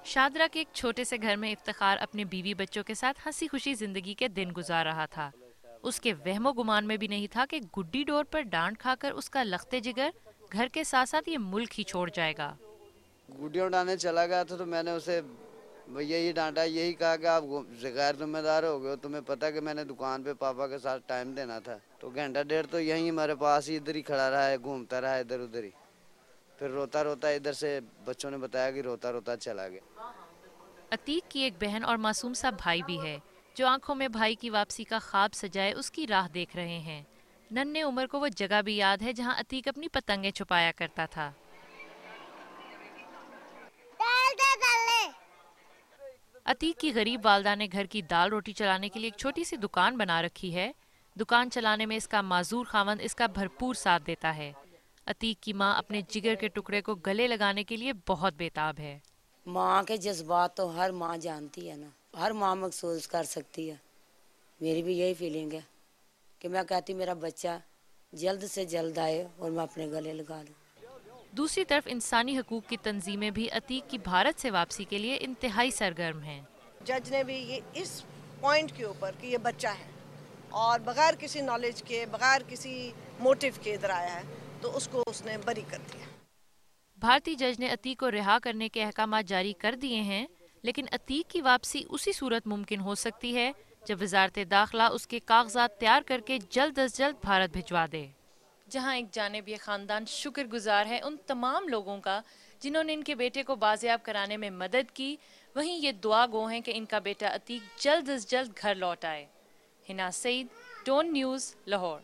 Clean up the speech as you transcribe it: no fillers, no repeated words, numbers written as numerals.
शादरा के एक छोटे से घर में इफ्तिखार अपने बीवी बच्चों के साथ हंसी खुशी जिंदगी के दिन गुजार रहा था। उसके वहमो गुमान में भी नहीं था कि गुड्डी डोर पर डांट खाकर उसका लख्ते जिगर घर के साथ साथ ये मुल्क ही छोड़ जाएगा। गुड्डियाँ उठाने चला गया था तो मैंने उसे भैया यही डांटा, यही कहा कि आप गैर जिम्मेदार हो गए हो, तुम्हें पता कि मैंने दुकान पे पापा के साथ टाइम देना था। तो घंटा डेढ़ तो यहीं हमारे पास ही इधर ही खड़ा रहा है, घूमता रहा है इधर उधर ही। फिर रोता रोता इधर से बच्चों ने बताया कि रोता रोता चला गया। अतीक की एक बहन और मासूम सा भाई भी है जो आंखों में भाई की वापसी का ख्वाब सजाए उसकी राह देख रहे हैं। नन्हे उम्र को वो जगह भी याद है जहां अतीक अपनी पतंगें छुपाया करता था। अतीक की गरीब वालदा ने घर की दाल रोटी चलाने के लिए एक छोटी सी दुकान बना रखी है। दुकान चलाने में इसका माजूर खावंद इसका भरपूर साथ देता है। अतीक की माँ अपने जिगर के टुकड़े को गले लगाने के लिए बहुत बेताब है। माँ के जज्बात तो हर माँ जानती है ना, हर माँ महसूस कर सकती है। मेरी भी यही फीलिंग है कि मैं कहती मेरा बच्चा जल्द से जल्द आए और मैं अपने गले लगा लूँ। दूसरी तरफ इंसानी हकूक की तंजीमें भी अतीक की भारत से वापसी के लिए इंतहाई सरगर्म हैं। जज ने भी ये इस पॉइंट के ऊपर कि ये बच्चा है और बगैर किसी नॉलेज के, बगैर किसी मोटिव के इधर आया है, तो उसको उसने बरी कर दिया। भारतीय जज ने अतीक को रिहा करने के अहकाम जारी कर दिए हैं, लेकिन अतीक की वापसी उसी सूरत मुमकिन हो सकती है जब वजारत दाखिला उसके कागजात तैयार करके जल्द अज जल्द भारत भिजवा दे। जहां एक जानिब ये खानदान शुक्रगुजार है उन तमाम लोगों का जिन्होंने इनके बेटे को बाजियाब कराने में मदद की, वहीं ये दुआ गो हैं कि इनका बेटा अतीक जल्द अज जल्द घर लौट आए। Hina Saeed, Dawn News, Lahore.